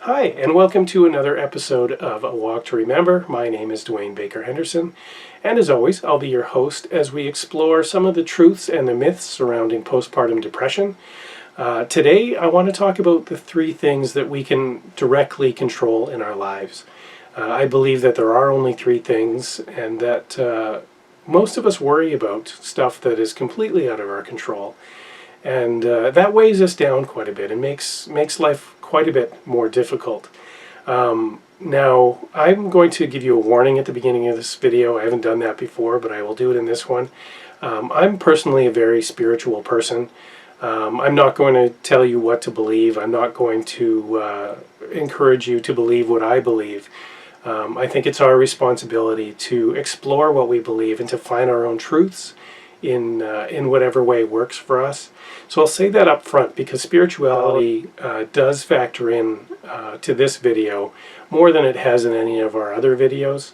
Hi, and welcome to another episode of A Walk to Remember. My name is Dwayne Baker-Henderson, and as always, I'll be your host as we explore some of the truths and the myths surrounding postpartum depression. Today, I want to talk about the three things that we can directly control in our lives. I believe that there are only three things, and that most of us worry about stuff that is completely out of our control. And that weighs us down quite a bit and makes life quite a bit more difficult. Now, I'm going to give you a warning at the beginning of this video. I haven't done that before, but I will do it in this one. I'm personally a very spiritual person. I'm not going to tell you what to believe. I'm not going to encourage you to believe what I believe. I think it's our responsibility to explore what we believe and to find our own truths in whatever way works for us. So I'll say that up front because spirituality does factor in to this video more than it has in any of our other videos.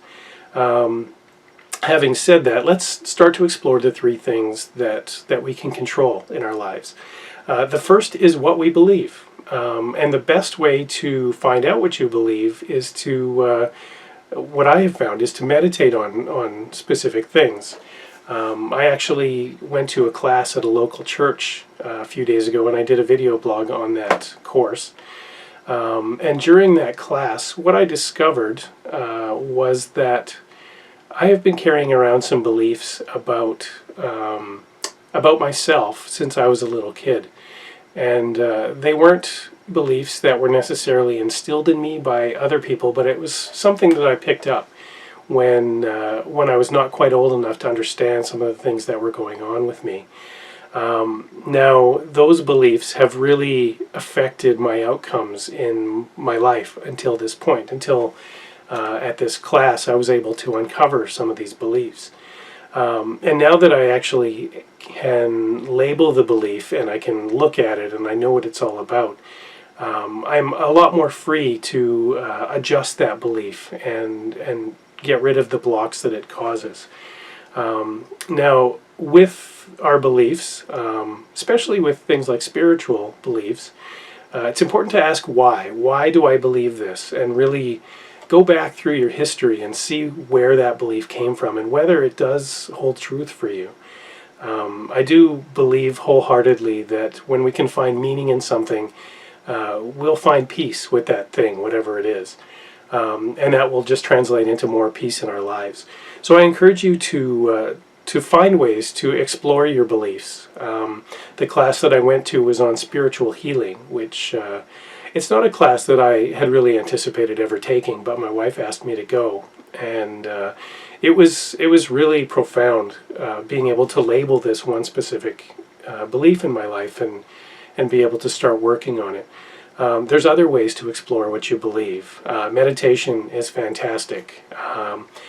Having said that, let's start to explore the three things that we can control in our lives. The first is what we believe. And the best way to find out what you believe is to, what I have found, is to meditate on specific things. I actually went to a class at a local church a few days ago, and I did a video blog on that course. And during that class, what I discovered was that I have been carrying around some beliefs about myself since I was a little kid. And they weren't beliefs that were necessarily instilled in me by other people, but it was something that I picked up when I was not quite old enough to understand some of the things that were going on with me. Now, those beliefs have really affected my outcomes in my life until this point, until at this class I was able to uncover some of these beliefs. And now that I actually can label the belief and I can look at it and I know what it's all about, I'm a lot more free to adjust that belief and get rid of the blocks that it causes. Now, with our beliefs, especially with things like spiritual beliefs, it's important to ask why. Why do I believe this? And really go back through your history and see where that belief came from and whether it does hold truth for you. I do believe wholeheartedly that when we can find meaning in something, we'll find peace with that thing, whatever it is. And that will just translate into more peace in our lives. So I encourage you to find ways to explore your beliefs. The class that I went to was on spiritual healing, which it's not a class that I had really anticipated ever taking, but my wife asked me to go, and it was really profound being able to label this one specific belief in my life and be able to start working on it. There's other ways to explore what you believe. Meditation is fantastic.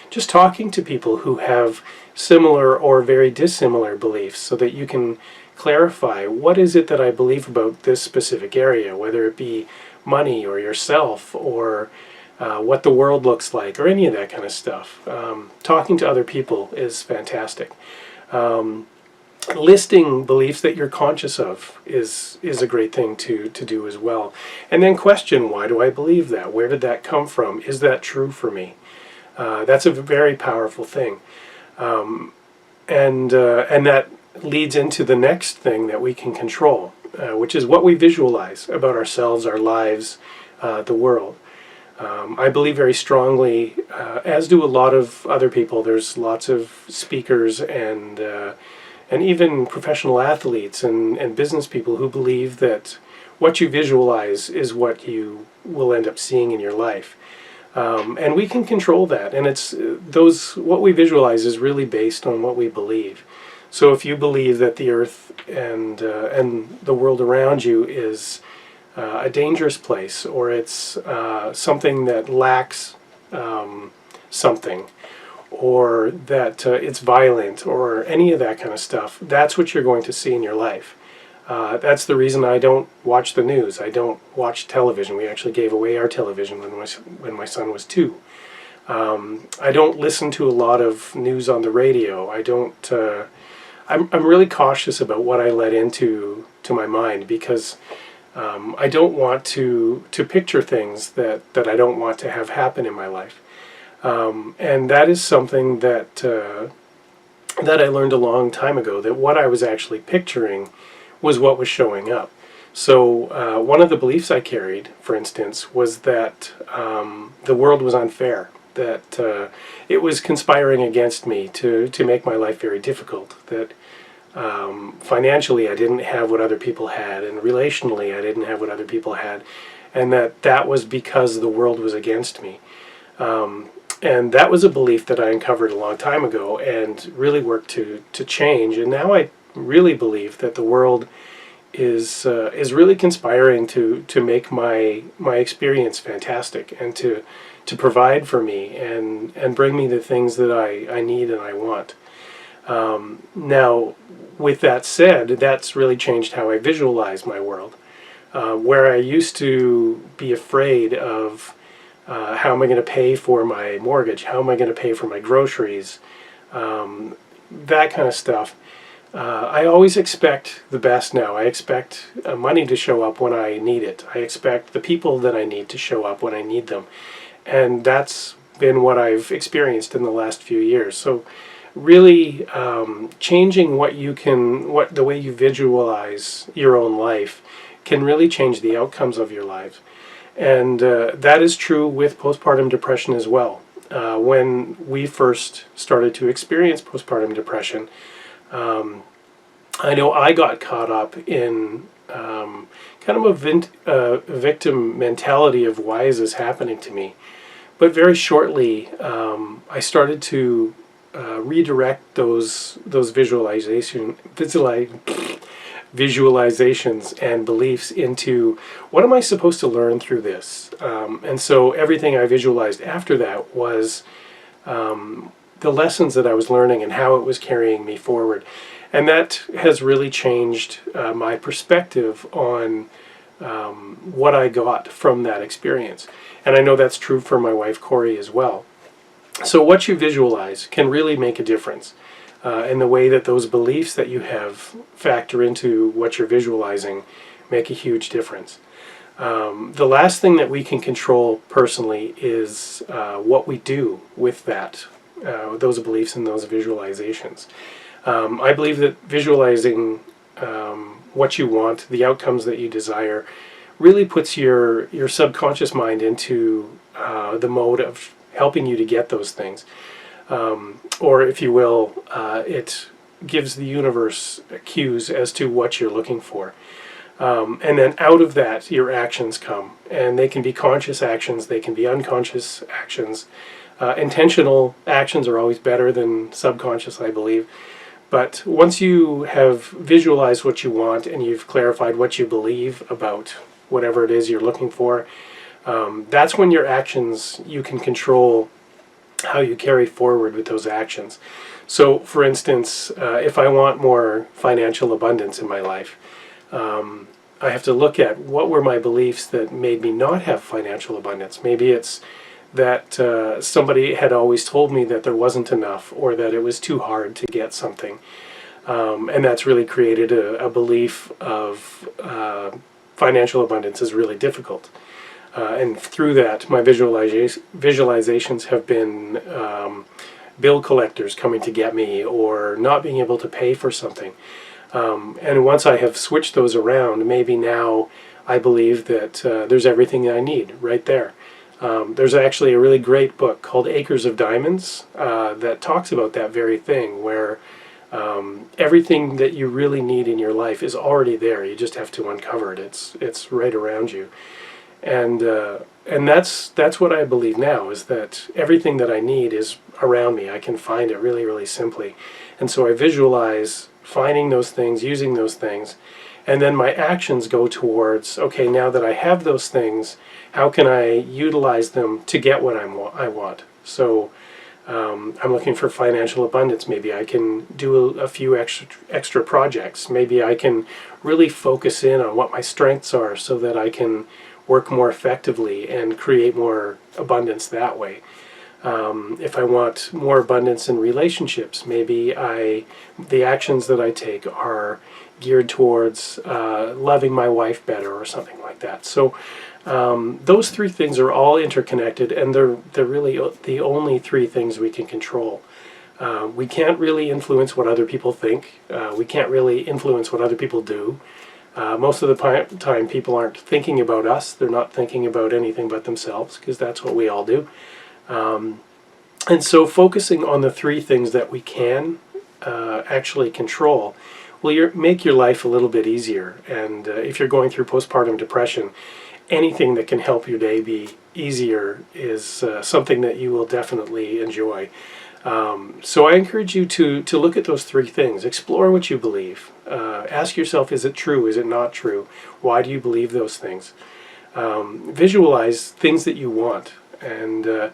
Just talking to people who have similar or very dissimilar beliefs so that you can clarify what is it that I believe about this specific area, whether it be money or yourself or what the world looks like or any of that kind of stuff. Talking to other people is fantastic. Listing beliefs that you're conscious of is a great thing to do as well. And then question, why do I believe that? Where did that come from? Is that true for me? That's a very powerful thing. And that leads into the next thing that we can control, which is what we visualize about ourselves, our lives, the world. I believe very strongly, as do a lot of other people. There's lots of speakers and even professional athletes and business people who believe that what you visualize is what you will end up seeing in your life. And we can control that. And what we visualize is really based on what we believe. So if you believe that the earth and the world around you is a dangerous place, or it's something that lacks something, or that it's violent, or any of that kind of stuff, that's what you're going to see in your life. That's the reason I don't watch the news. I don't watch television. We actually gave away our television when my son was 2. I don't listen to a lot of news on the radio. I'm really cautious about what I let into my mind, because I don't want to picture things that I don't want to have happen in my life. And that is something that I learned a long time ago, that what I was actually picturing was what was showing up. So one of the beliefs I carried, for instance, was that the world was unfair, that it was conspiring against me to make my life very difficult, that financially I didn't have what other people had, and relationally I didn't have what other people had, and that was because the world was against me. And that was a belief that I uncovered a long time ago and really worked to change. And now I really believe that the world is really conspiring to make my experience fantastic, and to provide for me and bring me the things that I need and I want. Now, with that said, that's really changed how I visualize my world. Where I used to be afraid of how am I going to pay for my mortgage? How am I going to pay for my groceries? That kind of stuff. I always expect the best now. I expect money to show up when I need it. I expect the people that I need to show up when I need them. And that's been what I've experienced in the last few years. So really changing the way you visualize your own life can really change the outcomes of your lives. And that is true with postpartum depression as well. When we first started to experience postpartum depression, I know I got caught up in kind of a victim mentality of why is this happening to me. But very shortly, I started to redirect those visualizations and beliefs into what am I supposed to learn through this? And so everything I visualized after that was the lessons that I was learning and how it was carrying me forward. And that has really changed my perspective on what I got from that experience. And I know that's true for my wife, Corey, as well. So what you visualize can really make a difference. And the way that those beliefs that you have factor into what you're visualizing make a huge difference. The last thing that we can control personally is what we do with those beliefs and those visualizations. I believe that visualizing what you want, the outcomes that you desire, really puts your subconscious mind into the mode of helping you to get those things. Or if you will, it gives the universe cues as to what you're looking for. And then out of that, your actions come. And they can be conscious actions, they can be unconscious actions. Intentional actions are always better than subconscious, I believe. But once you have visualized what you want and you've clarified what you believe about whatever it is you're looking for, that's when your actions, you can control how you carry forward with those actions. So, for instance, if I want more financial abundance in my life, I have to look at what were my beliefs that made me not have financial abundance. Maybe it's that somebody had always told me that there wasn't enough, or that it was too hard to get something. And that's really created a belief of financial abundance is really difficult. And through that, my visualizations have been bill collectors coming to get me, or not being able to pay for something. And once I have switched those around, maybe now I believe that there's everything I need right there. There's actually a really great book called Acres of Diamonds that talks about that very thing, where everything that you really need in your life is already there. You just have to uncover it. It's right around you. And that's what I believe now, is that everything that I need is around me. I can find it really, really simply. And so I visualize finding those things, using those things, and then my actions go towards, okay, now that I have those things, how can I utilize them to get what I want? So I'm looking for financial abundance. Maybe I can do a few extra projects. Maybe I can really focus in on what my strengths are so that I can work more effectively and create more abundance that way. If I want more abundance in relationships, maybe the actions that I take are geared towards loving my wife better or something like that. So those three things are all interconnected, and they're really the only three things we can control. We can't really influence what other people think. We can't really influence what other people do. Most of the time people aren't thinking about us. They're not thinking about anything but themselves, because that's what we all do. And so focusing on the three things that we can actually control will make your life a little bit easier. And if you're going through postpartum depression, anything that can help your day be easier is something that you will definitely enjoy. So I encourage you to look at those three things. Explore what you believe. Ask yourself, is it true? Is it not true? Why do you believe those things? Visualize things that you want. And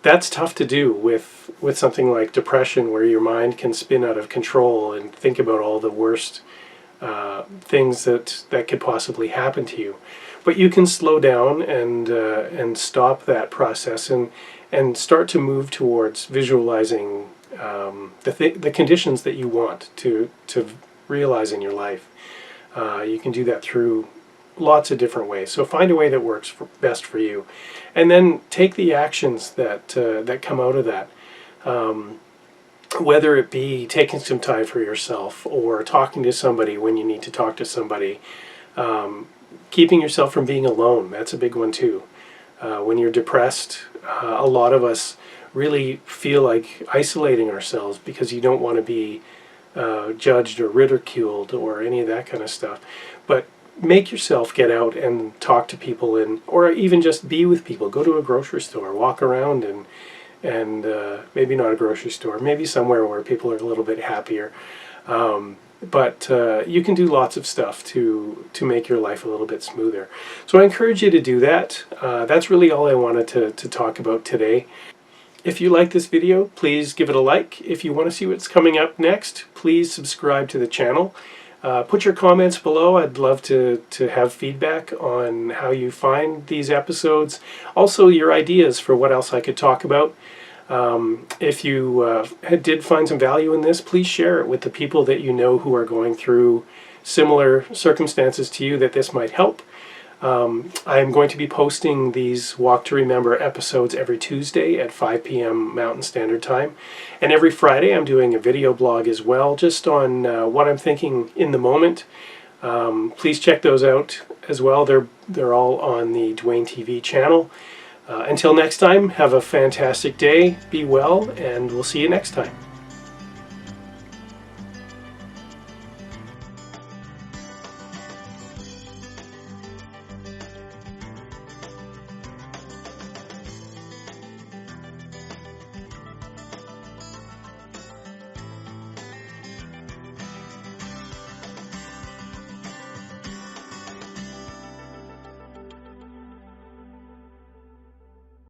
that's tough to do with something like depression, where your mind can spin out of control and think about all the worst things that could possibly happen to you. But you can slow down and stop that process and start to move towards visualizing the conditions that you want to realize in your life. You can do that through lots of different ways. So find a way that works best for you, and then take the actions that come out of that. Whether it be taking some time for yourself, or talking to somebody when you need to talk to somebody. Keeping yourself from being alone, that's a big one too. When you're depressed, a lot of us really feel like isolating ourselves because you don't want to be judged or ridiculed or any of that kind of stuff. But make yourself get out and talk to people, or even just be with people. Go to a grocery store, walk around, and maybe not a grocery store, maybe somewhere where people are a little bit happier. But you can do lots of stuff to make your life a little bit smoother. So I encourage you to do that. That's really all I wanted to talk about today. If you like this video, please give it a like. If you want to see what's coming up next, please subscribe to the channel. Put your comments below. I'd love to have feedback on how you find these episodes. Also, your ideas for what else I could talk about. If you did find some value in this, please share it with the people that you know who are going through similar circumstances to you that this might help. I'm going to be posting these Walk to Remember episodes every Tuesday at 5 p.m. Mountain Standard Time. And every Friday I'm doing a video blog as well, just on what I'm thinking in the moment. Please check those out as well. They're all on the DwayneTV channel. Until next time, have a fantastic day, be well, and we'll see you next time.